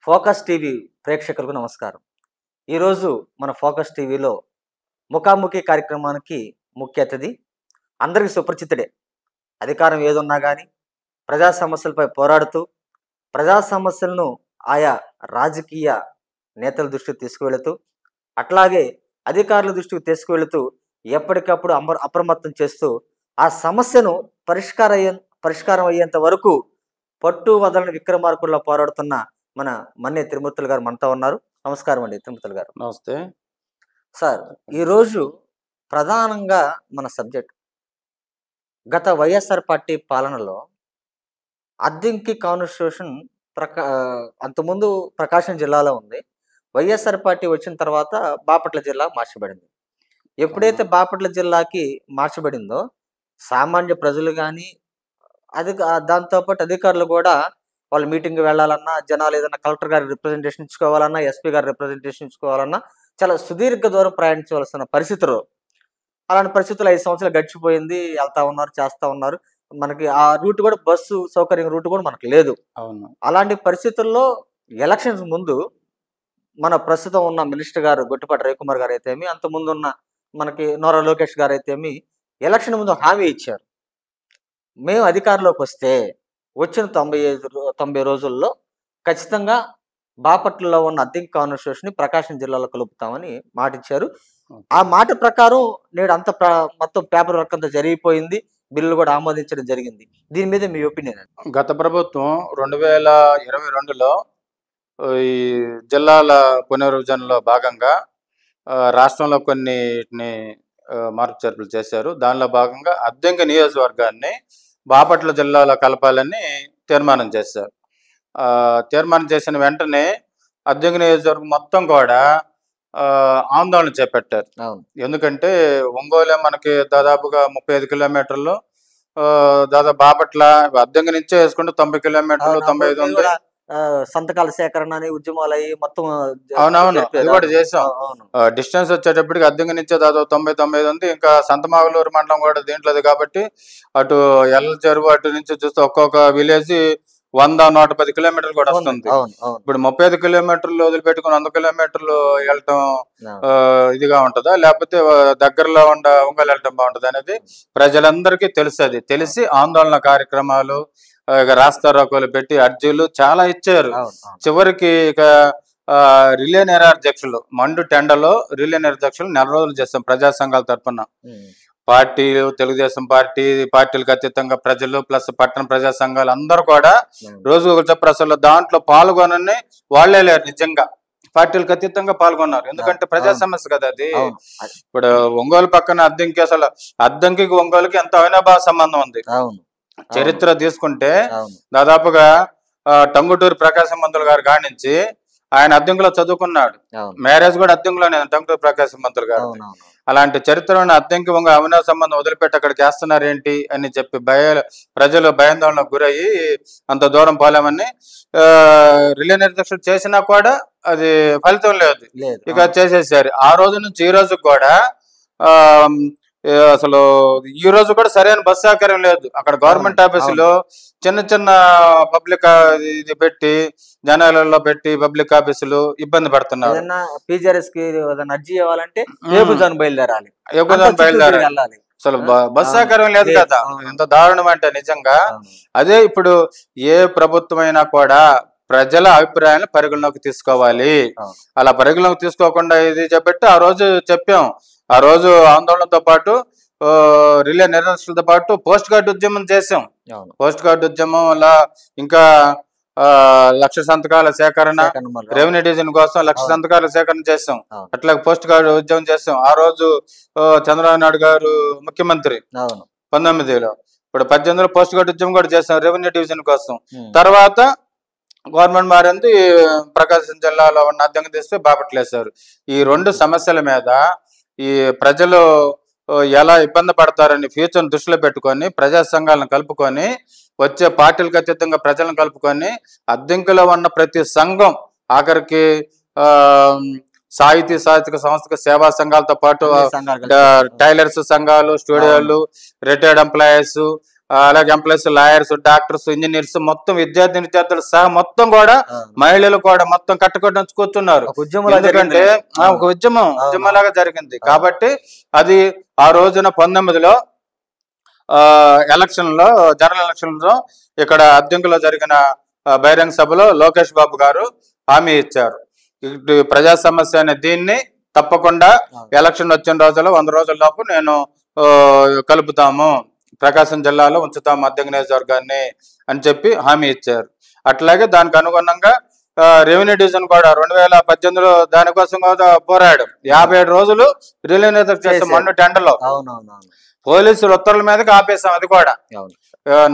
Focus TV ప్రేక్షకులకు నమస్కారం. ఈరోజు మన ఫోకస్ టీవీలో ముఖాముఖి కార్యక్రమానికి ముఖ్య అతిథి అందరికీ సుపరిచితుడే. అధికారం ఏదున్నా కానీ ప్రజా సమస్యలపై పోరాడుతూ ప్రజా సమస్యలను ఆయా రాజకీయ నేతల దృష్టికి తీసుకువెళుతూ అట్లాగే అధికారుల దృష్టికి తీసుకువెళుతూ ఎప్పటికప్పుడు అప్రమత్తం చేస్తూ ఆ సమస్యను పరిష్కారం అయ్యేంత వరకు పట్టు వదలని విక్రమార్కుల్లో పోరాడుతున్న మన మన్నే తిరుమూర్తులు గారు మనతో ఉన్నారు. నమస్కారం అండి తిరుమూర్తులు గారు. నమస్తే సార్, ఈరోజు ప్రధానంగా మన సబ్జెక్ట్ గత వైఎస్ఆర్ పార్టీ పాలనలో అద్దంకి కాన్స్టిట్యూషన్ అంతకుముందు ప్రకాశం జిల్లాలో ఉంది. వైఎస్ఆర్ పార్టీ వచ్చిన తర్వాత బాపట్ల జిల్లా మార్చబడింది. ఎప్పుడైతే బాపట్ల జిల్లాకి మార్చబడిందో సామాన్య ప్రజలు కానీ దాంతోపాటు అధికారులు కూడా వాళ్ళ మీటింగ్కి వెళ్ళాలన్నా, జనాలు ఏదైనా కలెక్టర్ గారి రిప్రజెంటేషన్ ఇచ్చుకోవాలన్నా, ఎస్పీ గారి రిప్రజెంటేషన్ ఇచ్చుకోవాలన్నా చాలా సుదీర్ఘ దూరం ప్రయాణించవలసిన పరిస్థితులు. అలాంటి పరిస్థితులు 5 సంవత్సరాలు గడిచిపోయింది. వెళ్తా ఉన్నారు, చేస్తూ ఉన్నారు. మనకి ఆ రూట్ కూడా బస్సు సౌకర్యం రూట్ కూడా మనకు లేదు. అవును. అలాంటి పరిస్థితుల్లో ఎలక్షన్స్ ముందు మన ప్రస్తుతం ఉన్న మినిస్టర్ గారు గొట్టిపాటి రవికుమార్ గారు అయితేమి, అంత ముందు ఉన్న మనకి నోరా లోకేష్ గారు అయితేమి ఎలక్షన్ ముందు హామీ ఇచ్చారు. మేము అధికారంలోకి వస్తే వచ్చిన 90 రోజుల్లో ఖచ్చితంగా బాపట్లలో ఉన్న అద్దంకి కాన్స్టిట్యూషన్ ప్రకాశం జిల్లాలో కలుపుతామని మాట ఇచ్చారు. ఆ మాట ప్రకారం నేడు మొత్తం పేపర్ వర్క్ అంతా జరిగిపోయింది. బిల్లు కూడా ఆమోదించడం జరిగింది. దీని మీద మీ ఒపీనియన్ అండి? గత ప్రభుత్వం 2022లో ఈ జిల్లాల పునర్విభజనలో భాగంగా రాష్ట్రంలో కొన్నిటిని మార్పు చేర్పులు చేశారు. దానిలో భాగంగా అద్దంకి నియోజకవర్గాన్ని బాపట్ల జిల్లాలో కలపాలని తీర్మానం చేశారు. తీర్మానం చేసిన వెంటనే అద్దంకి నియోజకవర్గం మొత్తం కూడా ఆందోళన చేపట్టారు. ఎందుకంటే ఒంగోలు మనకి దాదాపుగా 35 కిలోమీటర్లు, దాదాపు బాపట్ల అద్దంకి నుంచే వేసుకుంటే 90 కిలోమీటర్లు, 95 ఉంది. సంతకాల సేకరణ అని ఉద్యమాలు అయ్యి మొత్తం. అవునవును, అది కూడా చేసాం. డిస్టెన్స్ వచ్చేటప్పటికి అద్దంకి నుంచే దాదాపు 90 ఉంది. ఇంకా సంతమాగులూరు మండలం కూడా దీంట్లోది కాబట్టి అటు ఎల్ల చెరువు అటు నుంచి చూస్తే ఒక్కొక్క విలేజ్ 100-110 కిలోమీటర్లు కూడా వస్తుంది. ఇప్పుడు 35 కిలోమీటర్లు వదిలిపెట్టుకుని 100 కిలోమీటర్లు వెళ్ళటం ఇదిగా ఉంటుందా, లేకపోతే దగ్గరలో ఒంగోలు వెళ్ళటం బాగుంటుంది అనేది ప్రజలందరికీ తెలుసు. తెలిసి ఆందోళన కార్యక్రమాలు, రాస్తారోకోలు పెట్టి అర్జీలు చాలా ఇచ్చారు. చివరికి ఇక రిలే నిరాధ్యక్షులు మండు టెండలో రిలే నిరాధ్యక్షులు 4 రోజులు చేస్తాం ప్రజా సంఘాల తరఫున. పార్టీలు, తెలుగుదేశం పార్టీలకు అతీతంగా ప్రజలు ప్లస్ పట్టణ ప్రజా సంఘాలు అందరూ కూడా రోజు ఒక ప్రసల్లో దాంట్లో పాల్గొనని వాళ్లే లేరు. నిజంగా పార్టీలకు అతీతంగా పాల్గొన్నారు. ఎందుకంటే ప్రజా సమస్య కదా అది. ఇప్పుడు ఒంగోలు పక్కన అద్దంకి, అసలు అద్దంకి ఒంగోలుకి ఎంత అవినాభావ సంబంధం ఉంది. చరిత్ర తీసుకుంటే దాదాపుగా టంగుటూరు ప్రకాశం పంతులు గారు కాడి నుంచి ఆయన అద్దంకిలో చదువుకున్నాడు. మ్యారేజ్ కూడా అద్దంకిలోనే, టంగుటూరు ప్రకాశం పంతులు గారు. అలాంటి చరిత్రలో అద్దంకి అవినాభ సంబంధం వదిలిపెట్టి అక్కడికి వేస్తున్నారు ఏంటి అని చెప్పి ప్రజలు భయాందోళనకు గురయ్యి అంత దూరం పోలేమని రిలే నిర్దక్షులు చేసినా కూడా అది ఫలితం లేదు. ఇక చేసేసారు. ఆ రోజు నుంచి ఈ రోజు కూడా అసలు ఈ రోజు కూడా సరైన బస్ సౌకర్యం లేదు. అక్కడ గవర్నమెంట్ ఆఫీసులో చిన్న పబ్లిక్ ఇది పెట్టి జనాలలో పెట్టి పబ్లిక్ ఆఫీసులు ఇబ్బంది పడుతున్నారు. బయలుదేరాలి. అసలు బస్ సౌకర్యం లేదు కదా. ఎంత దారుణం అంటే నిజంగా. అదే ఇప్పుడు ఏ ప్రభుత్వం అయినా కూడా ప్రజల అభిప్రాయాలను పరిగణలోకి తీసుకోవాలి. అలా పరిగణలోకి తీసుకోకుండా ఇది చెప్పి ఆ రోజు చెప్పాం. ఆ రోజు ఆందోళనతో పాటు రిలే నిర్దక్షులతో పాటు పోస్ట్ కార్డు ఉద్యమం చేసాం. పోస్ట్ కార్డు ఉద్యమం అలా ఇంకా 1,00,000 సంతకాల సేకరణ, రెవెన్యూ డివిజన్ కోసం 1,00,000 సంతకాల సేకరణ చేసాం. అట్లా పోస్ట్ కార్డు ఉద్యమం చేసాం. ఆ రోజు చంద్రబాబు నాయుడు గారు ముఖ్యమంత్రి 19లో, ఇప్పుడు 18లో పోస్ట్ కార్డు ఉద్యమం కూడా చేసాం రెవెన్యూ డివిజన్ కోసం. తర్వాత గవర్నమెంట్ మారింది, ప్రకాశం జిల్లాలో ఉన్న అద్దంకి తీస్తే బాపట్లేశారు. ఈ 2 సమస్యల మీద ఈ ప్రజలు ఎలా ఇబ్బంది పడతారని ఫ్యూచర్ దృష్టిలో పెట్టుకొని ప్రజా సంఘాలను కలుపుకొని వచ్చే పార్టీలకు అతీతంగా ప్రజలను కలుపుకొని అద్దంకిలో ఉన్న ప్రతి సంఘం, ఆఖరికి సాహిత్యక సంస్థ సేవా సంఘాలతో పాటు టైలర్స్ సంఘాలు, స్టూడియోలు, రిటైర్డ్ ఎంప్లాయీస్, అలాగే ఎంప్లాయీస్, లాయర్స్, డాక్టర్స్, ఇంజనీర్స్, మొత్తం విద్యార్థులు సహా మొత్తం కూడా మహిళలు కూడా మొత్తం కట్టుకొట్టి కూర్చున్నారు. ఎందుకంటే ఒక ఉద్యమంలాగా జరిగింది కాబట్టి అది ఆ రోజున 19లో జనరల్ ఎలక్షన్ లో ఇక్కడ అద్దెంకులో జరిగిన బహిరంగ సభలో లోకేష్ బాబు గారు హామీ ఇచ్చారు. ఇటు ప్రజా సమస్య అనే దీన్ని తప్పకుండా ఎలక్షన్ వచ్చిన రోజుల్లో 100 రోజుల లోపు నేను కలుపుతాము, ప్రకాశం జిల్లాలో ఉంచుతాము అద్దెంకి నియోజకవర్గాన్ని అని చెప్పి హామీ ఇచ్చారు. అట్లాగే దానికి అనుగుణంగా రెవెన్యూ డివిజన్ కూడా 2018లో దానికోసం కూడా పోరాడు. 57 రోజులు రెవెన్యూ చేస్తాం మొన్న టెండర్లో. పోలీసులు ఉత్తర్వుల మీదకి ఆపేసాం. అది కూడా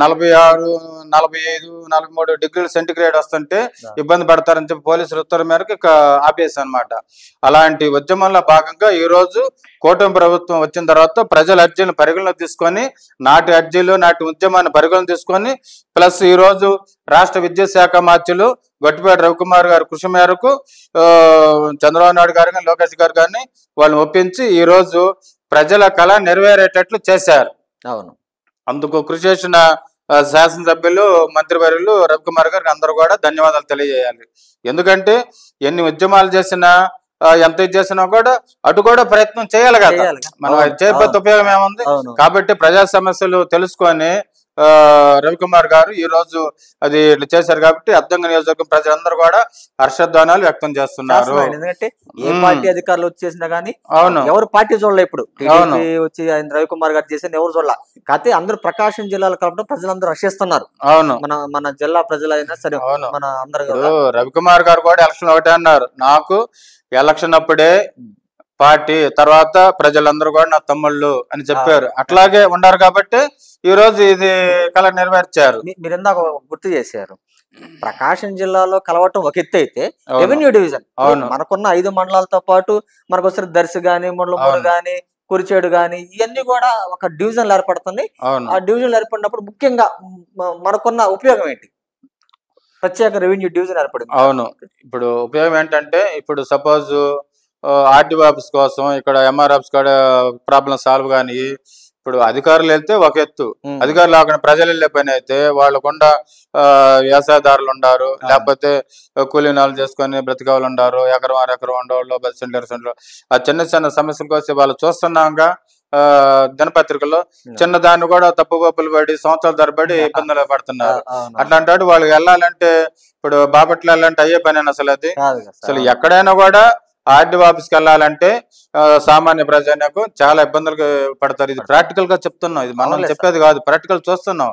46, 45, 43 డిగ్రీల సెంటిగ్రేడ్ వస్తుంటే ఇబ్బంది పడతారని చెప్పి పోలీసులు ఉత్తర్వుల మేరకు ఆపేసాం అనమాట. అలాంటి ఉద్యమంలో భాగంగా ఈ రోజు కూటమి ప్రభుత్వం వచ్చిన తర్వాత ప్రజల అర్జీలను పరిగణలోకి తీసుకొని నాటి ఉద్యమాన్ని పరిగణలోకి తీసుకొని ప్లస్ ఈ రోజు రాష్ట్ర విద్యాశాఖ మార్చులు గొట్టిపేట రవికుమార్ గారి కృషి మేరకు చంద్రబాబు నాయుడు గారు కానీ లోకేష్ గారు కానీ వాళ్ళని ఒప్పించి ఈ రోజు ప్రజల కళ నెరవేరేటట్లు చేశారు. అందుకు కృషి చేసిన శాసనసభ్యులు, మంత్రివర్యులు రవికుమార్ గారికి అందరూ కూడా ధన్యవాదాలు తెలియజేయాలి. ఎందుకంటే ఎన్ని ఉద్యమాలు చేసినా ఎంత చేసినా కూడా అటు కూడా ప్రయత్నం చేయాలి కదా, మనం చేయకపోతే ఉపయోగం ఏముంది. కాబట్టి ప్రజా సమస్యలు తెలుసుకొని రవికుమార్ గారు ఈ రోజు అది చేశారు. కాబట్టి అద్దెంకి నియోజకవర్గం ప్రజలందరూ కూడా హర్షధ్వానాలు వ్యక్తం చేస్తున్నారు. ఎందుకంటే ఏ పార్టీ అధికారులు వచ్చేసినా గానీ ఎవరు పార్టీ చూడలే. ఇప్పుడు వచ్చి ఆయన రవికుమార్ గారు చేసిన ఎవరు చూడాల. కాకపోతే అందరూ ప్రకాశం జిల్లాలో కాబట్టి ప్రజలందరూ హర్షిస్తున్నారు. మన జిల్లా ప్రజలైనా సరే మన అందరూ. రవికుమార్ గారు కూడా ఎలక్షన్ ఒకటే అన్నారు, నాకు ఎలక్షన్ అప్పుడే పార్టీ, తర్వాత ప్రజలందరూ కూడా నా తమ్ముళ్ళు అని చెప్పారు. అట్లాగే ఉన్నారు కాబట్టి ఈ రోజు ఇది కళ నెరవేర్చారు. మీరు ఇందాక గుర్తు చేశారు, ప్రకాశం జిల్లాలో కలవటం ఒక ఎత్తు అయితే రెవెన్యూ డివిజన్ మనకున్న 5 మండలాలతో పాటు మనకు వస్తే దర్శి గాని, ముళ్ళమూరు గాని, కురిచేడు గాని ఇవన్నీ కూడా ఒక డివిజన్లు ఏర్పడుతుంది. ఆ డివిజన్లు ఏర్పడినప్పుడు ముఖ్యంగా మనకున్న ఉపయోగం ఏంటి? ప్రత్యేక రెవెన్యూ డివిజన్ ఏర్పడింది. ఇప్పుడు ఉపయోగం ఏంటంటే ఇప్పుడు సపోజ్ ఆర్టీఓ ఆఫీస్ కోసం ఇక్కడ ఎంఆర్ ఆఫీస్ కూడా ప్రాబ్లం సాల్వ్ కానీ ఇప్పుడు అధికారులు వెళ్తే ఒక ఎత్తు, అధికారులు లేకుండా ప్రజలు వెళ్ళే పని అయితే వాళ్ళకుండా వ్యవసాయదారులు ఉండారు, లేకపోతే కూలీనాలు చేసుకొని బ్రతికాలు ఉండారు, ఎకరం 6 ఎకరం ఉండేవాళ్ళు, 10 సెంట్లు 20 సెంట్లు. ఆ చిన్న చిన్న సమస్యల కోసం వాళ్ళు చూస్తున్నాగా దినపత్రికల్లో చిన్నదాన్ని కూడా తప్పుపప్పులు పడి సంవత్సరాల తరబడి ఇబ్బందులు పడుతున్నారు. అట్లాంటి వాళ్ళు వెళ్ళాలంటే ఇప్పుడు బాపట్ల వెళ్ళాలంటే అయ్యే పని అసలు అది. అసలు ఎక్కడైనా కూడా ఆర్డీఓ ఆఫీస్కి వెళ్ళాలంటే సామాన్య ప్రజలకు చాలా ఇబ్బందులు పడతారు. ఇది ప్రాక్టికల్ గా చెప్తున్నాం, ఇది మనం చెప్పేది కాదు, ప్రాక్టికల్ చూస్తున్నాం.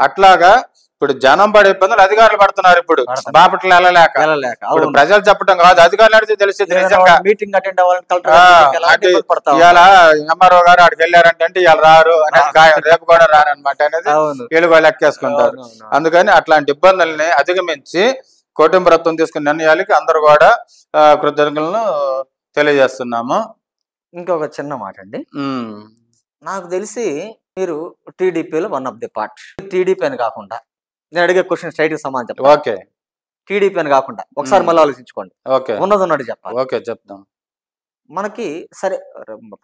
అట్లాగా ఇప్పుడు జనం పడే ఇబ్బందులు అధికారులు పడుతున్నారు. ఇప్పుడు బాపట్ల వెళ్ళలేక ఇప్పుడు ప్రజలు చెప్పడం కాదు, అధికారులు అడిగితే తెలిసింది. నిజంగా మీటింగ్ అటెండ్ ఇవాళ ఎంఆర్ఓ గారు అక్కడికి వెళ్ళారంటే ఇవాళ రారు అనేది ఖాయం, రేపు కూడా రారనమాట అనేది వీళ్ళు కూడా లెక్కేసుకుంటారు. అందుకని అట్లాంటి ఇబ్బందుల్ని అధిగమించి కూటమి ప్రభుత్వం తీసుకున్న నిర్ణయాలకి అందరూ కూడా కృతజ్ఞతలను తెలియజేస్తున్నాము. ఇంకొక చిన్న మాట అండి, నాకు తెలిసి మీరు టీడీపీలో one of the part. TDP అని కాకుండా నేను అడిగే క్వశ్చన్ స్ట్రైట్ గా సమాధానం చెప్పండి. ఓకే, టీడీపీ అని కాకుండా ఒకసారి మళ్ళీ ఆలోచించుకోండి. ఓకే, ఉన్నది చెప్పాలి. ఓకే, చెప్తాం. మనకి సరే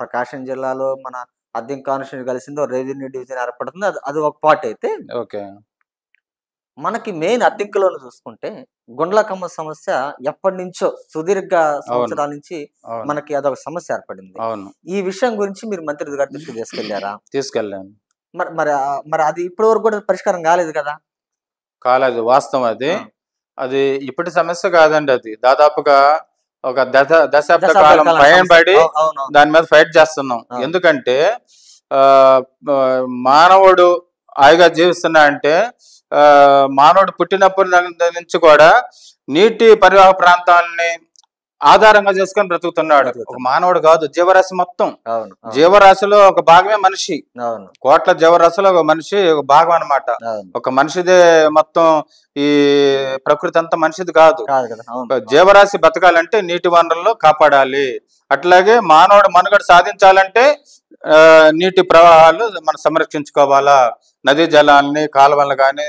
ప్రకాశం జిల్లాలో మన అద్దెంకి కాన్స్టిట్యూషన్ కలిసిందో రెవెన్యూ డివిజన్ ఏర్పడుతుంది, అది ఒక పార్ట్ అయితే ఓకే. మనకి మెయిన్ అద్దెంకులను చూసుకుంటే గుండ్లకమ్మ సమస్య ఎప్పటి నుంచో సుదీర్ఘ సంవత్సరాల నుంచి మనకి అదొక సమస్య ఏర్పడింది. ఈ విషయం గురించి మీరు మంత్రి గారి దృష్టికి తీసుకెళ్లారా? తీసుకెళ్ళాను. మరి అది ఇప్పటి వరకు కూడా పరిష్కారం కాలేదు కదా? కాలేదు, వాస్తవం. అది ఇప్పటి సమస్య కాదండి, అది దాదాపుగా ఒక దశాబ్ద కాలం పడి దాని మీద ఫైట్ చేస్తున్నాం. ఎందుకంటే మానవుడు హాయిగా జీవిస్తున్నా అంటే మానవుడు పుట్టినప్పటి నుంచి కూడా నీటి పరివాహక ప్రాంతాలని ఆధారంగా చేసుకొని బ్రతుకుతున్నాడు. ఒక మానవుడు కాదు, జీవరాశి మొత్తం. జీవరాశిలో ఒక భాగమే మనిషి. కోట్ల జీవరాశిలో ఒక మనిషి ఒక భాగం అన్నమాట. ఒక మనిషిదే మొత్తం, ఈ ప్రకృతి అంతా మనిషిది కాదు. జీవరాశి బతకాలంటే నీటి వనరులను కాపాడాలి. అట్లాగే మానవుడు మనుగడ సాధించాలంటే నీటి ప్రవాహాలు మనం సంరక్షించుకోవాలా. నదీ జలాలని, కాలువలు కానీ,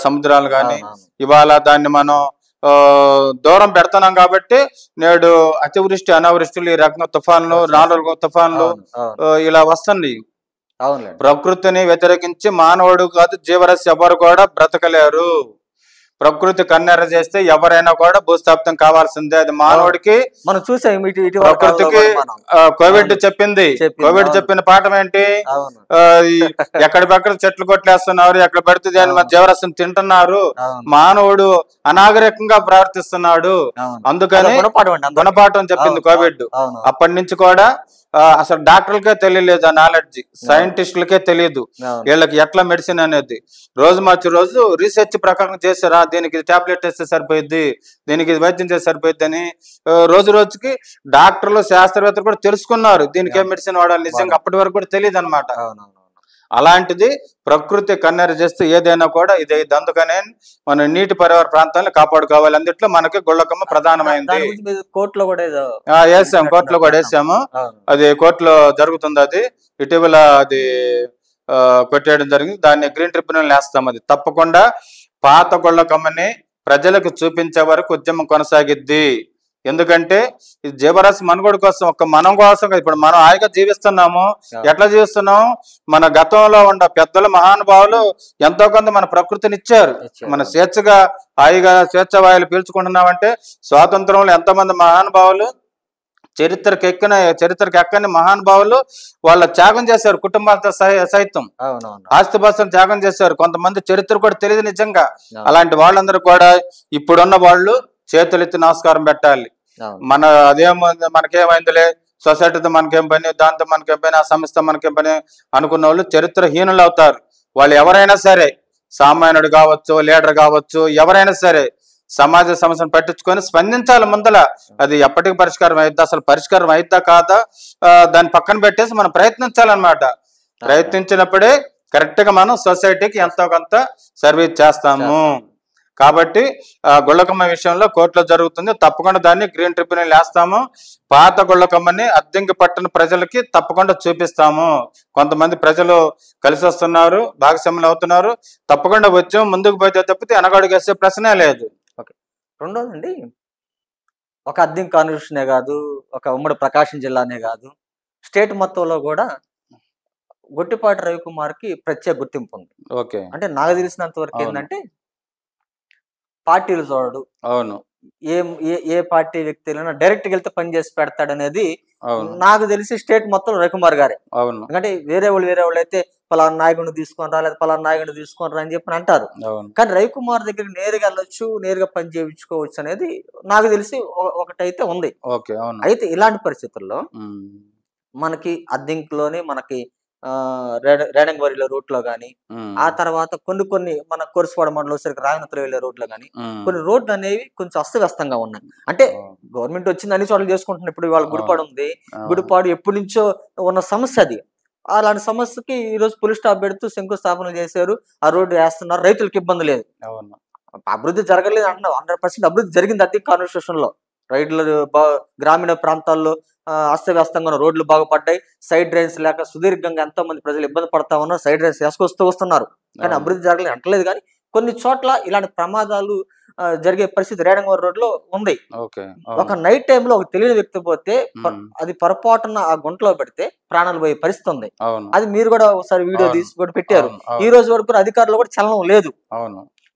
సముద్రాలు కానీ ఇవాళ దాన్ని మనం దూరం పెడుతున్నాం కాబట్టి నేడు అతివృష్టి అనావృష్టిలు, ఈ రకంగా తుఫాన్లు, 4 తుఫాన్లు ఇలా వస్తుంది. అవునులేండి. ప్రకృతిని వ్యతిరేకించి మానవుడు కాదు జీవరాశి ఎవరు కూడా బ్రతకలేరు. ప్రకృతి కన్నెర చేస్తే ఎవరైనా కూడా భూస్థాపితం కావాల్సిందే. అది మానవుడికి మనం చూసాం ఇటీవల కాలంలో ప్రకృతికి కూడా మనం. కోవిడ్ అవును. చెప్పింది. చెప్పింది. కోవిడ్ అవును. చెప్పిన పాఠం ఏంటి? అవును. ఎక్కడ పక్కడ చెట్లు కొట్లేస్తున్నారు, ఎక్కడ పడితే దాని అవును. జీవరాశిని తింటున్నారు, అవును. మానవుడు అనాగరికంగా ప్రవర్తిస్తున్నాడు. అవును. అందుకని అదొక గుణపాఠం అండి అందరికీ. గుణపాఠం చెప్పింది అవును. కోవిడ్. అవును. అప్పటి నుంచి కూడా అసలు డాక్టర్లకే తెలియలేదు ఆ నాలెడ్జ్, సైంటిస్టులకే తెలియదు అవును. వీళ్ళకి ఎట్లా మెడిసిన్ అనేది. రోజు మార్చి రోజు రీసెర్చ్ ప్రకారం చేశారా, దీనికి టాబ్లెట్ వేస్తే సరిపోయిద్ది, దీనికి ఇది వైద్యం చేస్తే సరిపోయిద్ది అని రోజు రోజుకి డాక్టర్లు శాస్త్రవేత్తలు కూడా తెలుసుకున్నారు దీనికి ఏ మెడిసిన్ వాడాలి. నిజంగా అప్పటి వరకు కూడా తెలియదు అనమాట. అవునవును. అలాంటిది ప్రకృతి కన్నెర చేస్తే ఏదైనా కూడా ఇది అయింది. అందుకనే మన నీటి పరివార ప్రాంతాలను కాపాడుకోవాలి. అందుట్లో మనకి గుళ్ళకమ్మ ప్రధానమైంది. దాని గురించి మీరు కోర్టులో కూడా ఏదో వేసాం, కోర్టులో కూడా వేసాము. అవును. అది కోర్టులో జరుగుతుంది. అది ఇటీవల అది కొట్టేయడం జరిగింది. దాన్ని గ్రీన్ ట్రిబ్యునల్ వేస్తాం. అది తప్పకుండా పాత గుళ్ళకమ్మని ప్రజలకు చూపించే వరకు ఉద్యమం కొనసాగిద్ది. ఎందుకంటే ఈ జీవరాశి మనుగడ కోసం, ఒక మనం కోసం, ఇప్పుడు మనం హాయిగా జీవిస్తున్నాము. ఎట్లా జీవిస్తున్నాం? మన గతంలో ఉన్న పెద్దల మహానుభావులు ఎంతో కొంత మన ప్రకృతిని ఇచ్చారు. మన స్వేచ్ఛగా హాయిగా స్వేచ్ఛవాయులు పీల్చుకుంటున్నామంటే స్వాతంత్రంలో ఎంతోమంది మహానుభావులు చరిత్రకు ఎక్కని మహానుభావులు వాళ్ళ త్యాగం చేశారు, కుటుంబాలతో సైతం ఆస్తిపాస్తులు త్యాగం చేశారు. కొంతమంది చరిత్ర కూడా తెలియదు నిజంగా. అలాంటి వాళ్ళందరూ కూడా ఇప్పుడున్న వాళ్ళు చేతులెత్తి నమస్కారం పెట్టాలి. మనకేమైందిలే, సొసైటీతో మనకేం పని, దాంతో మనకేం పని, ఆ సంస్థ మనకేం పని అనుకున్న వాళ్ళు చరిత్రహీనులు అవుతారు. వాళ్ళు ఎవరైనా సరే, సామాన్యుడు కావచ్చు, లీడర్ కావచ్చు, ఎవరైనా సరే సమాజ సమస్యను పట్టించుకొని స్పందించాలి ముందల. అది ఎప్పటికీ పరిష్కారం అయిద్దా, అసలు పరిష్కారం అయిద్దా కాదా దాన్ని పక్కన పెట్టేసి మనం ప్రయత్నించాలన్నమాట. ప్రయత్నించినప్పుడే కరెక్ట్ గా మనం సొసైటీకి ఎంతో కొంత సర్వీస్ చేస్తాము. కాబట్టి గుళ్ళకమ్మ విషయంలో కోర్టులో జరుగుతుంది. తప్పకుండా దాన్ని గ్రీన్ ట్రిబ్యునల్ వేస్తాము. పాత గుళ్ళకమ్మని అద్దెంకి పట్టిన ప్రజలకి తప్పకుండా చూపిస్తాము. కొంతమంది ప్రజలు కలిసి వస్తున్నారు, భాగస్వాములు అవుతున్నారు. తప్పకుండా వచ్చాము, ముందుకు పోతే తప్పితే వెనకడుగేసే ప్రశ్నే లేదు. రెండోదండి, ఒక అద్దెంకి కాన్స్టిట్యూషనే కాదు, ఒక ఉమ్మడి ప్రకాశం జిల్లానే కాదు, స్టేట్ మొత్తంలో కూడా గొట్టిపాటి రవికుమార్కి ప్రత్యేక గుర్తింపు ఉంది. ఓకే. అంటే నాకు తెలిసినంత వరకు ఏంటంటే పార్టీలు చూడడు. అవును. ఏ పార్టీ వ్యక్తులైనా డైరెక్ట్గా వెళ్తే పని చేసి పెడతాడనేది నాకు తెలిసి స్టేట్ మొత్తం రవికుమార్ గారే. అవును. ఎందుకంటే వేరే వాళ్ళు అయితే పలానా నాయకుడిని తీసుకొని రా, లేదా పలానా నాయకుడిని తీసుకొని రా అని చెప్పి అంటారు. కానీ రవికుమార్ దగ్గరికి నేరుగా వెళ్ళొచ్చు, నేరుగా పని చేయించుకోవచ్చు అనేది నాకు తెలిసి ఒకటైతే ఉంది. అయితే ఇలాంటి పరిస్థితుల్లో మనకి అద్దెంకిలోనే మనకి రేణంగవరిలో రూట్ లో గానీ, ఆ తర్వాత కొన్ని మన కోర్సుపాడు మండలం సరికి రాయనతలో వెళ్లే రోడ్లో గానీ కొన్ని రోడ్లు అనేవి కొంచెం అస్తవ్యస్తంగా ఉన్నాయి. అంటే గవర్నమెంట్ వచ్చింది అన్ని చోట్ల చేసుకుంటున్నారు. ఇప్పుడు ఇవాళ గుడిపాడు ఉంది, గుడిపాడు ఎప్పటి నుంచో ఉన్న సమస్య అది. అలాంటి సమస్యకి ఈ రోజు పులి స్టాప్ పెడుతూ శంకుస్థాపన చేశారు, ఆ రోడ్డు వేస్తున్నారు, రైతులకు ఇబ్బంది లేదు. అభివృద్ధి జరగలేదు అంటున్నావు, 100% అభివృద్ధి జరిగింది అద్దె కాన్స్టిట్యూషన్ లో. రైతులు గ్రామీణ ప్రాంతాల్లో అస్తవ్యస్తంగా రోడ్లు బాగుపడ్డాయి. సైడ్ డ్రైన్స్ లేక సుదీర్ఘంగా ఎంతో మంది ప్రజలు ఇబ్బంది పడతా ఉన్నారు, సైడ్ డ్రైన్స్ వేసుకొస్తూ వస్తున్నారు. కానీ అభివృద్ధి జరగలేదు అంటలేదు. కానీ కొన్ని చోట్ల ఇలాంటి ప్రమాదాలు జరిగే పరిస్థితి రేణంగవరం రోడ్ లో ఉంది. ఒక నైట్ టైంలో ఒక తెలియని వ్యక్తి పోతే అది పొరపాటున ఆ గుంటలో పెడితే ప్రాణాలు పోయే పరిస్థితి ఉంది. అది మీరు కూడా ఒకసారి వీడియో తీసి కూడా పెట్టారు. ఈ రోజు వరకు అధికారులు కూడా చలనం లేదు.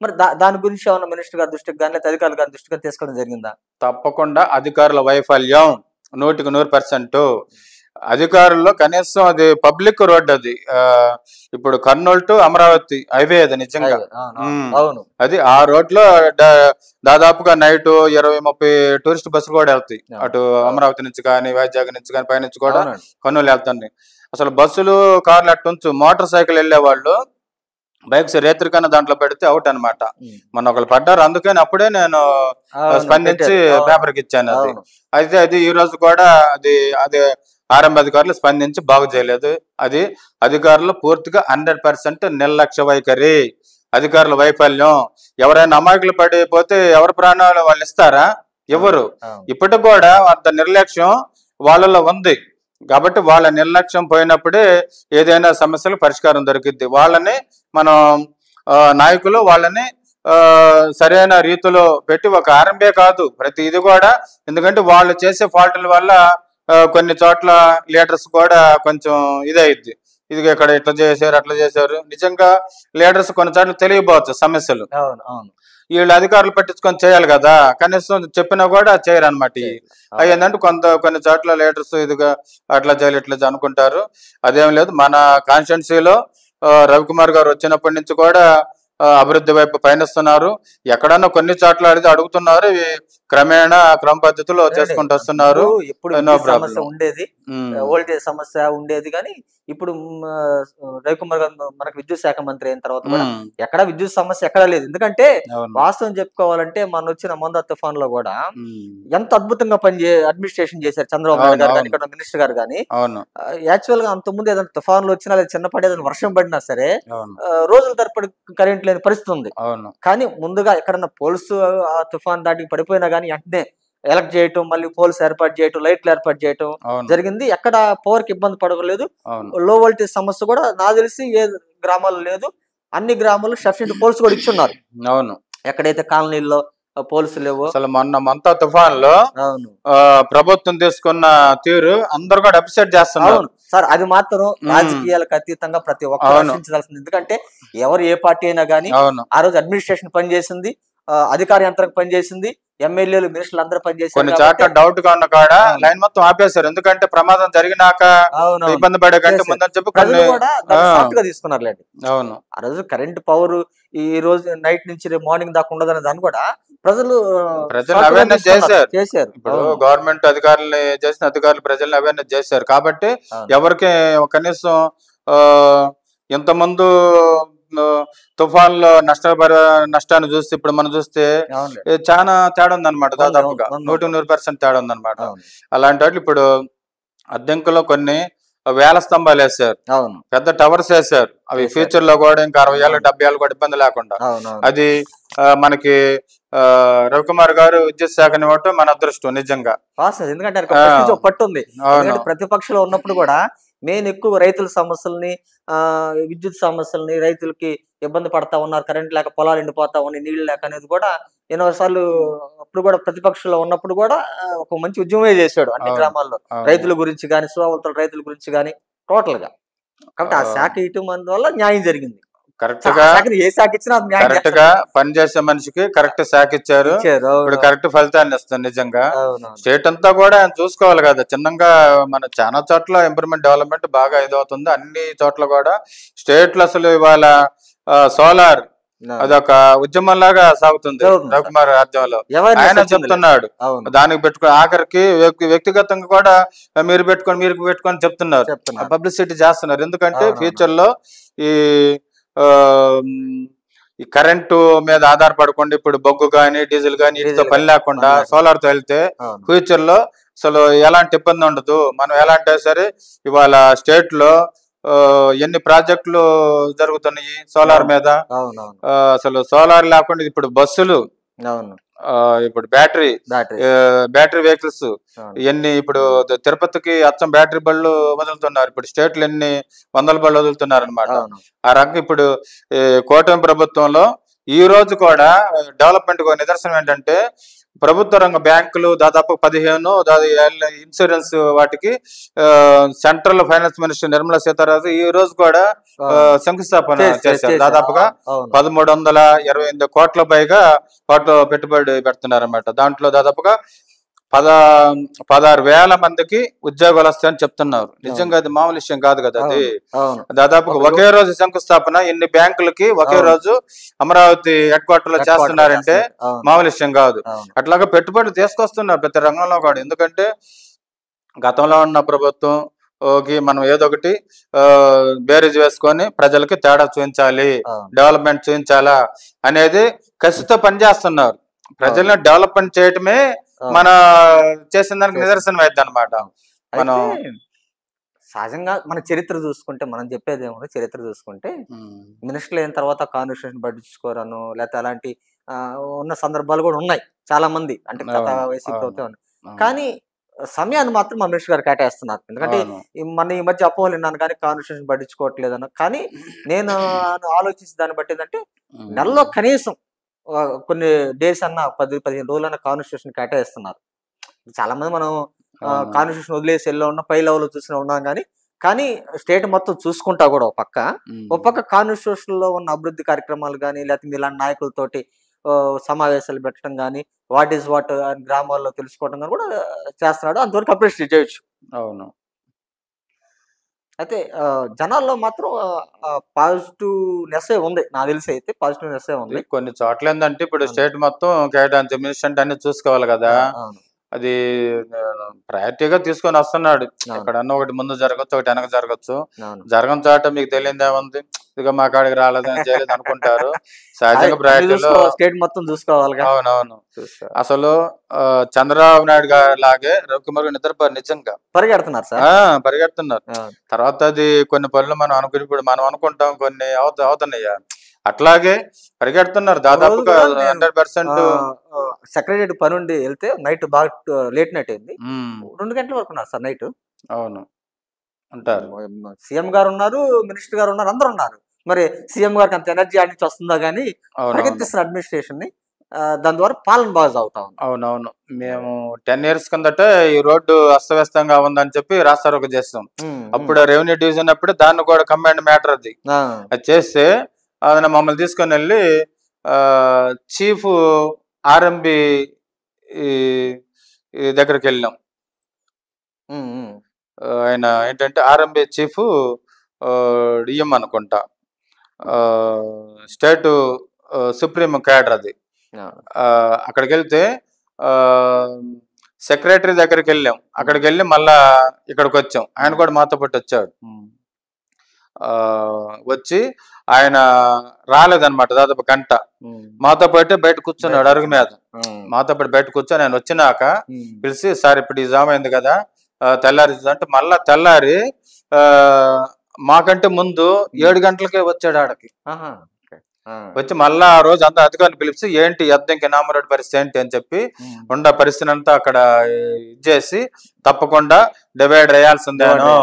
మరి దాని గురించి ఏమన్నా మినిస్టర్ గారి దృష్టికి కానీ లేదా అధికారుల గారి దృష్టికి తీసుకోవడం జరిగిందా? తప్పకుండా అధికారుల వైఫల్యం 100%. అధికారుల్లో కనీసం అది పబ్లిక్ రోడ్, అది ఇప్పుడు కర్నూలు టు అమరావతి హైవే అది నిజంగా. అది ఆ రోడ్ లో దాదాపుగా నైట్ 20-30 టూరిస్ట్ బస్సులు కూడా వెళ్తాయి. అటు అమరావతి నుంచి కానీ, వైజాగ్ నుంచి కానీ, పైనుంచి కూడా కర్నూలు వెళ్తాయి. అసలు బస్సులు కార్లు అట్టుంచు, మోటార్ సైకిల్ వెళ్లే వాళ్ళు బైక్స్ రేత్రికన్నా దాంట్లో పెడితే అవుట్ అనమాట. మొన్న ఒకళ్ళు పడ్డారు. అందుకని అప్పుడే నేను స్పందించి పేపర్కి ఇచ్చాను. అది ఈ రోజు కూడా అది ఆర్ఎంబి అధికారులు స్పందించి బాగు చేయలేదు. అది అధికారులు పూర్తిగా 100% నిర్లక్ష్య వైఖరి, అధికారుల వైఫల్యం. ఎవరైనా అమాయకులు పడిపోతే ఎవరి ప్రాణాలు వాళ్ళు ఇస్తారా? ఎవరు? ఇప్పటికి కూడా అంత నిర్లక్ష్యం వాళ్ళలో ఉంది. కాబట్టి వాళ్ళ నిర్లక్ష్యం పోయినప్పుడే ఏదైనా సమస్యలకు పరిష్కారం దొరికిద్ది. వాళ్ళని మనం నాయకులు వాళ్ళని సరైన రీతిలో పెట్టి, ఒక ఆర్ఎంబే కాదు ప్రతి ఇది కూడా, ఎందుకంటే వాళ్ళు చేసే ఫాల్టుల వల్ల కొన్ని చోట్ల లీడర్స్ కూడా కొంచెం ఇదైద్ది. ఇది ఇక్కడ ఇట్లా చేశారు అట్లా చేశారు. నిజంగా లీడర్స్ కొన్నిసార్లు తెలియపోవచ్చు సమస్యలు, వీళ్ళు అధికారులు పట్టించుకొని చేయాలి కదా, కనీసం చెప్పినా కూడా చేయరు అనమాట. అయ్యిందంటే కొన్ని చోట్ల లీడర్స్ ఇదిగా అట్లా చేయాలి ఇట్లా అనుకుంటారు. అదేం లేదు. మన కాన్స్టిట్యున్సీలో రవికుమార్ గారు వచ్చినప్పటి నుంచి కూడా అభివృద్ధి వైపు పయనిస్తున్నారు. ఎక్కడన్నా కొన్ని చోట్ల అడుగుతున్నారు, ఇవి క్రమేణా క్రమ పద్ధతిలో చేసుకుంటూ వస్తున్నారు. ఉండేది వోల్టేజ్ సమస్య ఉండేది, కానీ ఇప్పుడు రవికుమార్ గారు మనకు విద్యుత్ శాఖ మంత్రి అయిన తర్వాత కూడా ఎక్కడ విద్యుత్ సమస్య ఎక్కడా లేదు. ఎందుకంటే వాస్తవం చెప్పుకోవాలంటే మన వచ్చిన మంద తుఫాన్ లో కూడా ఎంత అద్భుతంగా అడ్మినిస్ట్రేషన్ చేశారు చంద్రబాబు నాయుడు గారు కానీ, ఇక్కడ మినిస్టర్ గారు కానీ. యాక్చువల్ గా అంతకుముందు ఏదైనా తుఫాన్లు వచ్చినా లేదా చిన్న పడేదని వర్షం పడినా సరే రోజుల తరపడి కరెంట్ లేని పరిస్థితి ఉంది. కానీ ముందుగా ఎక్కడన్నా పోల్స్ ఆ తుఫాన్ దాటికి పడిపోయినా కానీ వెంటనే ఎలక్ట్ చేయటం, మళ్ళీ పోల్స్ ఏర్పాటు చేయటం, లైట్లు ఏర్పాటు చేయటం జరిగింది. ఎక్కడ పవర్ కి ఇబ్బంది పడలేదు. లో వోల్టేజ్ సమస్య కూడా నాకు తెలిసి ఏ గ్రామాల్లో లేదు. అన్ని గ్రామాల్లో సఫిషియెంట్ పోల్స్ కూడా ఇచ్చున్నారు. అవును, ఎక్కడైతే కాలనీల్లో పోల్స్ లేవు. అసలు మొన్న తుఫాన్ లో ప్రభుత్వం తీసుకున్న తీరు అందరు కూడా అప్సెట్ చేస్తున్నారు సార్. అది మాత్రం రాజకీయాలకు అతీతంగా ప్రతి ఒక్కరు ఆలోచించాల్సింది. ఎందుకంటే ఎవరు ఏ పార్టీ అయినా కానీ ఆ రోజు అడ్మినిస్ట్రేషన్ పనిచేసింది, అధికార యంత్రం పనిచేసింది, ఎమ్మెల్యేలు మినిస్టర్లు అందరూ పనిచేసారు. కొన్ని చోట్ల డౌట్ గా ఉన్న కాడ లైన్ మొత్తం ఆపేశారు. ఎందుకంటే ప్రమాదం జరిగినాక ఇబ్బంది పడే కంటే ముందని చెప్పి తీసుకున్నారు లేండి. అవును, ఆ రోజు కరెంట్ పవర్ ఈ రోజు నైట్ నుంచి రేపు మార్నింగ్ దాకా ఉండదని దాన్ని కూడా ప్రజలు అవేర్నెస్ చేశారు. ఇప్పుడు గవర్నమెంట్ అధికారులు చేసిన అధికారులు ప్రజల్ని అవేర్నెస్ చేశారు కాబట్టి ఎవరికి కనీసం ఇంతకుముందు తుఫాన్లో నష్టాన్ని చూస్తే ఇప్పుడు మనం చూస్తే చాలా తేడా ఉందన్నమాట. దాదాపుగా 100% తేడా ఉందన్నమాట. అలాంటి వాటి ఇప్పుడు అద్దెంకులో కొన్ని వేల స్తంభాలు వేసారు, పెద్ద టవర్స్ వేసారు. అవి ఫ్యూచర్ లో కూడా ఇంకా 60 ఏళ్ళు 70 ఏళ్ళు కూడా ఇబ్బంది లేకుండా. అది మనకి రవికుమార్ గారు విద్యుత్ శాఖని ఇవ్వటం మన అదృష్టం నిజంగా. ఎందుకంటే పట్టు ఉంది. ప్రతిపక్షంలో ఉన్నప్పుడు కూడా మెయిన్ ఎక్కువ రైతుల సమస్యల్ని, విద్యుత్ సమస్యల్ని, రైతులకి ఇబ్బంది పడతా ఉన్నారు, కరెంట్ లేక పొలాలు ఎండిపోతా ఉన్నాయి, నీళ్లు లేక అనేది కూడా ఎన్నోసార్లు అప్పుడు కూడా ప్రతిపక్షంలో ఉన్నప్పుడు కూడా ఒక మంచి ఉద్యమమే చేశాడు అన్ని గ్రామాల్లో రైతుల గురించి కానీ, సువావతల రైతుల గురించి కానీ టోటల్ గా. కాబట్టి ఆ శాఖ ఇటు వల్ల న్యాయం జరిగింది. కరెక్ట్ గా పనిచేసే మనిషికి కరెక్ట్ శాఖ ఇచ్చారు. ఇప్పుడు కరెక్ట్ ఫలితాన్ని ఇస్తుంది. నిజంగా స్టేట్ అంతా కూడా చూసుకోవాలి కదా. చిన్నగా మన చాలా చోట్ల ఇంప్రూవ్మెంట్ డెవలప్మెంట్ బాగా ఇదవుతుంది. అన్ని చోట్ల కూడా స్టేట్ లో అసలు ఇవాళ సోలార్ అదొక ఉద్యమం లాగా సాగుతుంది. రవికుమార్ ఆధ్వర్యంలో ఆయన చెప్తున్నాడు. దానికి పెట్టుకుని ఆఖరికి వ్యక్తిగతంగా కూడా మీరు పెట్టుకొని చెప్తున్నారు, పబ్లిసిటీ చేస్తున్నారు. ఎందుకంటే ఫ్యూచర్ లో ఈ కరెంటు మీద ఆధారపడకుండా ఇప్పుడు బొగ్గు కానీ డీజిల్ కానీ వీటితో పని లేకుండా సోలార్ తో వెళ్తే ఫ్యూచర్ లో అసలు ఎలాంటి ఇబ్బంది ఉండదు. మనం ఎలాంటి సరే ఇవాళ స్టేట్ లో ఎన్ని ప్రాజెక్టులు జరుగుతున్నాయి సోలార్ మీద. అసలు సోలార్ లేకుండా ఇప్పుడు బస్సులు, ఇప్పుడు బ్యాటరీ వెహికల్స్ ఎన్ని, ఇప్పుడు తిరుపతికి అచ్చం బ్యాటరీ బళ్ళు వదులుతున్నారు. ఇప్పుడు స్టేట్లు ఎన్ని వందల బళ్ళు వదులుతున్నారు అనమాట. ఆ రకంగా ఇప్పుడు కూటమి ప్రభుత్వంలో ఈ రోజు కూడా డెవలప్మెంట్ నిదర్శనం ఏంటంటే ప్రభుత్వ రంగ బ్యాంకులు దాదాపు 15 ఇన్సూరెన్స్ వాటికి central finance minister Nirmala Sitharaman ఈ రోజు కూడా శంకుస్థాపన చేశారు. దాదాపుగా 1328 కోట్ల పైగా వాటిలో పెట్టుబడి పెడుతున్నారు అన్నమాట. దాంట్లో దాదాపుగా 16,000 మందికి ఉద్యోగాలు వస్తాయని చెప్తున్నారు. నిజంగా అది మామూలు విషయం కాదు కదా. అది దాదాపుగా ఒకే రోజు శంకుస్థాపన ఇన్ని బ్యాంకులకి ఒకే రోజు అమరావతి హెడ్ క్వార్టర్ లో చేస్తున్నారంటే మామూలు విషయం కాదు. అట్లాగా పెట్టుబడులు తీసుకొస్తున్నారు ప్రతి రంగంలో కూడా. ఎందుకంటే గతంలో ఉన్న ప్రభుత్వం మనం ఏదో ఒకటి బేరీజ్ వేసుకొని ప్రజలకి తేడా చూపించాలి, డెవలప్మెంట్ చూపించాలా అనేది కసితో పనిచేస్తున్నారు. ప్రజల్ని డెవలప్మెంట్ చేయటమే మన చేసిన దానికి నిదర్శనం అయితే అనమాట. మనం సహజంగా మన చరిత్ర చూసుకుంటే, మనం చెప్పేది ఏమో చరిత్ర చూసుకుంటే మినిస్టర్లు అయిన తర్వాత కాన్స్టిట్యూషన్ పట్టించుకోరను లేకపోతే అలాంటి ఉన్న సందర్భాలు కూడా ఉన్నాయి చాలా మంది. అంటే గత వైసీపీ ప్రభుత్వం కానీ సమయాన్ని మాత్రం మా మినిస్టర్ గారు కేటాయిస్తున్నారు. ఎందుకంటే మన ఈ మధ్య అపోహలు విన్నాను కానీ కాన్స్టిట్యూషన్ పట్టించుకోవట్లేదు అన్న. కానీ నేను ఆలోచించి దాన్ని బట్టి ఏంటంటే నెలలో కనీసం కొన్ని డేస్ అన్న 10-15 రోజులన్నా కాన్స్టిట్యూషన్ కేటాయిస్తున్నారు. చాలా మంది మనం కాన్స్టిట్యూషన్ వదిలేసి వెళ్ళి ఉన్న పై లెవెల్ చూసిన ఉన్నాం కానీ కానీ స్టేట్ మొత్తం చూసుకుంటా కూడా ఒక పక్క కాన్స్టిట్యూషన్ లో ఉన్న అభివృద్ధి కార్యక్రమాలు కానీ లేకపోతే మీలాంటి నాయకులతోటి సమావేశాలు పెట్టడం కానీ వాట్ ఈస్ వాట్ అని గ్రామాల్లో తెలుసుకోవడం కానీ కూడా చేస్తున్నాడు. అంతవరకు అప్రిషియేట్ చేయొచ్చు. అవును. అయితే జనాల్లో మాత్రం పాజిటివ్నెస్ ఉంది. నాకు తెలిసి అయితే పాజిటివ్నెస్ ఉంది. కొన్ని చోట్ల ఏంటంటే ఇప్పుడు స్టేట్ మొత్తం కేటాయించి మినిస్టర్ అన్ని చూసుకోవాలి కదా. అది ప్రయారిటీగా తీసుకొని వస్తున్నాడు. ఎక్కడన్నా ఒకటి ముందు జరగచ్చు, ఒకటి వెనక జరగచ్చు. జరగని చోట మీకు తెలియదు ఏముంది, ఇక మా కాడికి రాలేదని చేయలేదు అనుకుంటారు. సహజంగా ప్రయారిటీలో స్టేట్ మొత్తం చూసుకోవాలి. అవునవును. అసలు చంద్రబాబు నాయుడు గారి లాగే రవికుమార్ నిద్ర నిజంగా పరిగెడుతున్నారు సార్, పరిగెడుతున్నారు. తర్వాత అది కొన్ని పనులు మనం అనుకుని ఇప్పుడు మనం అనుకుంటాం కొన్ని అవుతున్నాయ్యా, అట్లాగే పరిగెడుతున్నారు. దాదాపుగా 100%. సెక్రటరీ పని ఉండి వెళ్తే నైట్ బాగా లేట్ నైట్ అయింది, 2 గంటల వరకు ఉన్నారు సార్ నైట్. అవును ఉంటారు. సీఎం గారు ఉన్నారు, మినిస్టర్ గారు ఉన్నారు, అందరు ఉన్నారు. మరి సీఎం గారికి అంత ఎనర్జీ ఆడి నుంచి వస్తుందా కానీ పరిగెత్తిస్తున్న అడ్మినిస్ట్రేషన్ ని, దాని ద్వారా పాలన బాగా సాగుతా ఉంది. అవునవును. మేము 10 years కిందట ఈ రోడ్డు అస్తవ్యస్తంగా ఉందని చెప్పి రాస్తారోక చేస్తాం. అప్పుడు రెవెన్యూ డివిజన్ అప్పుడు దాన్ని కూడా కమాండ్ మ్యాటర్ అది చేస్తే అది మమ్మల్ని తీసుకొని వెళ్ళి చీఫ్ ఆర్ఎంబి దగ్గరికి వెళ్ళాం. ఆయన ఏంటంటే ఆర్ఎంబి చీఫ్ డిఎం అనుకుంటా, స్టేట్ సుప్రీం క్యాడర్ అది. అక్కడికి వెళ్తే సెక్రటరీ దగ్గరికి వెళ్ళాం. అక్కడికి వెళ్ళి మళ్ళా ఇక్కడికి వచ్చాం. ఆయన కూడా మాతో పాటు వచ్చాడు. వచ్చి ఆయన రాలేదన్నమాట దాదాపు గంట. మాతో పాటు బయట కూర్చున్నాడు అరుగు మీద. మాతో పాటు బయట కూర్చొని ఆయన వచ్చినాక పిలిచి, సార్ ఇప్పుడు ఈ జామ్ అయింది కదా తెల్లారి అంటే, మళ్ళా తెల్లారి మాకంటే ముందు 7 గంటలకే వచ్చాడు ఆడకి. వచ్చి మళ్ళా ఆ రోజు అంతా అధికారులు పిలిచి ఏంటి అద్దెంకి నామరోడ్ పరిస్థితి ఏంటి అని చెప్పి ఉన్న పరిస్థితి అంతా అక్కడ ఇచ్చేసి తప్పకుండా డివైడర్ వేయాల్సిందేను,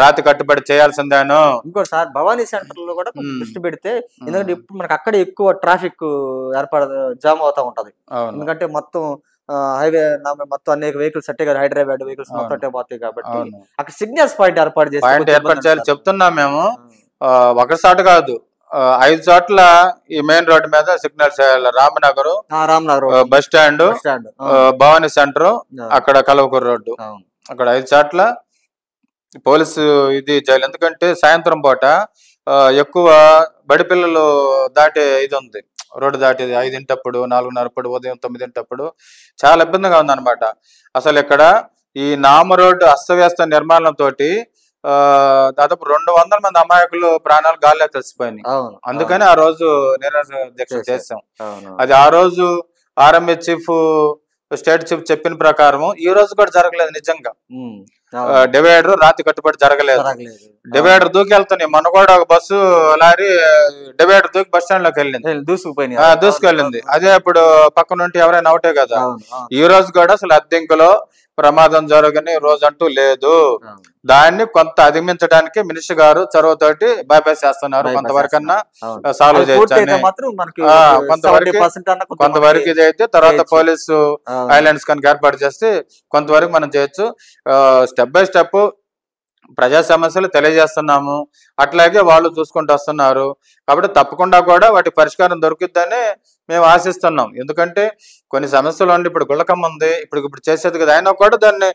రాతి కట్టుబడి చేయాల్సిందేను. ఇంకోటి సార్ భవానీ సెంటర్ లో కూడా దృష్టి పెడితే, ఎందుకంటే ఇప్పుడు మనకి అక్కడ ఎక్కువ ట్రాఫిక్ జామ్ అవుతా ఉంటది. ఎందుకంటే మొత్తం హైవే మొత్తం అనేక వెహికల్స్ అట్టే కదా, హైదరాబాద్ వెహికల్స్ మొత్తం అట్టే పోతాయి కాబట్టి అక్కడ సిగ్నల్స్ పాయింట్ ఏర్పాటు చేయాలి చెప్తున్నాం మేము. ఒకసారి కాదు 5 చోట్ల ఈ మెయిన్ రోడ్డు మీద సిగ్నల్స్ చేయాలి. Ramnagar bus stand, Bhavani centre, అక్కడ కలవకూరు రోడ్డు, అక్కడ 5 చోట్ల పోలీసు ఇది చేయాలి. ఎందుకంటే సాయంత్రం పూట ఎక్కువ బడి పిల్లలు దాటే ఇది ఉంది, రోడ్డు దాటేది 5 4:30, ఉదయం 9 చాలా ఇబ్బందిగా ఉందన్నమాట. అసలు ఇక్కడ ఈ నామ రోడ్డు అస్తవ్యస్త నిర్మాణంతో దాదాపు 200 మంది అమాయకులు ప్రాణాలు గాల్లో కలిసిపోయినాయి. అందుకని ఆ రోజు నిరాహార దీక్ష చేసాం. అది ఆ రోజు ఆర్ఎంఏ చీఫ్, స్టేట్ చీఫ్ చెప్పిన ప్రకారం ఈ రోజు కూడా జరగలేదు నిజంగా. డివైడర్ రాతి కట్టుబడి జరగలేదు. డివైడర్ దూకి వెళ్తున్నాయి. మన కూడా ఒక బస్సు లారీ డివైడర్ దూకి బస్ స్టాండ్ లోకి వెళ్ళింది, దూసుకెళ్ళింది. అదే ఇప్పుడు పక్క నుండి ఎవరైనా అవుటే కదా. ఈ రోజు కూడా అసలు అద్దెంకులో ప్రమాదం జరగని రోజు అంటూ లేదు. దాన్ని కొంత అధిగమించడానికి మినిస్టర్ గారు చొరవతోటి బైపాస్ చేస్తున్నారు. కొంతవరకన్నా సాల్వ్ చేయొచ్చు, కొంతవరకు ఇది అయితే తర్వాత పోలీసు ఐలాండ్స్ కనుక ఏర్పాటు చేస్తే కొంతవరకు మనం చేయొచ్చు. స్టెప్ బై స్టెప్ ప్రజా సమస్యలు తెలియజేస్తున్నాము, అట్లాగే వాళ్ళు చూసుకుంటూ వస్తున్నారు. కాబట్టి తప్పకుండా కూడా వాటి పరిష్కారం దొరుకుతుందని మేము ఆశిస్తున్నాం. ఎందుకంటే కొన్ని సమస్యలు ఉండి ఇప్పుడు గుళ్ళకమ్మ ఉంది, ఇప్పుడు చేసేది కదా, అయినా కూడా దాన్ని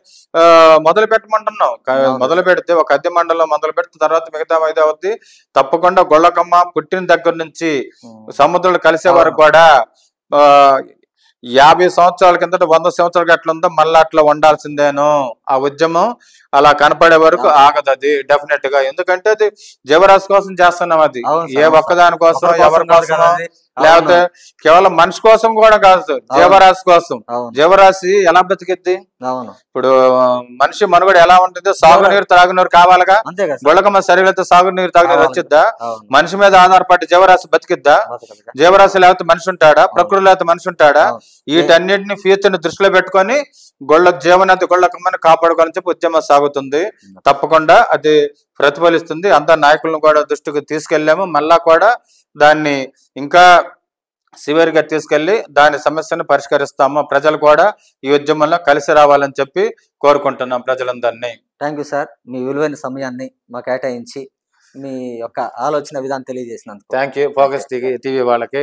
మొదలు పెట్టమంటున్నాం. మొదలు పెడితే ఒక అద్దె మండలం మొదలు పెడితే తర్వాత మిగతా ఇది అవుద్ది. తప్పకుండా గుళ్ళకమ్మ పుట్టిన దగ్గర నుంచి సముద్రాలు కలిసే వరకు కూడా 50 సంవత్సరాల కిందట 100 సంవత్సరాలు ఎట్లా ఉందో మళ్ళీ అట్లా ఉండాల్సిందేను. ఆ ఉద్యమం అలా కనపడే వరకు ఆగదు అది డెఫినెట్ గా. ఎందుకంటే అది జీవరాశి కోసం చేస్తున్నాం. అది ఏ ఒక్కదాని కోసం ఎవరి కోసం లేకపోతే కేవలం మనిషి కోసం కూడా కాదు, జీవరాశి కోసం. జీవరాశి ఎలా బ్రతికిద్ది? ఇప్పుడు మనిషి మనుగడ ఎలా ఉంటుంది? సాగునీరు తాగునీరు కావాలిగా. గుళ్ళకమ్మ సరిగ్గా సాగునీరు తాగునీరు వచ్చిద్దా? మనిషి మీద ఆధారపడి జీవరాశి బతికిద్దా? జీవరాశి లేకపోతే మనిషి ఉంటాడా? ప్రకృతి లేకపోతే మనిషి ఉంటాడా? వీటన్నిటిని ఫ్యూచర్ ని దృష్టిలో పెట్టుకొని జీవనాది గుళ్ళకమ్మని కాపాడుకోవాలని చెప్పి ఉద్యమం సాగుతుంది. తప్పకుండా అది ప్రతిఫలిస్తుంది. అంతా నాయకులను కూడా దృష్టికి తీసుకెళ్లాము. మళ్ళా కూడా దాన్ని ఇంకా సివియర్ గా తీసుకెళ్లి దాని సమస్యను పరిష్కరిస్తాము. ప్రజలు కూడా ఈ ఉద్యమంలో కలిసి రావాలని చెప్పి కోరుకుంటున్నాం ప్రజలందరినీ. Thank you sir. మీ విలువైన సమయాన్ని మాకు కేటాయించి మీ యొక్క ఆలోచన విధానం తెలియజేసినందుకు థ్యాంక్ యూ. ఫోకస్ టీవీ వాళ్ళకి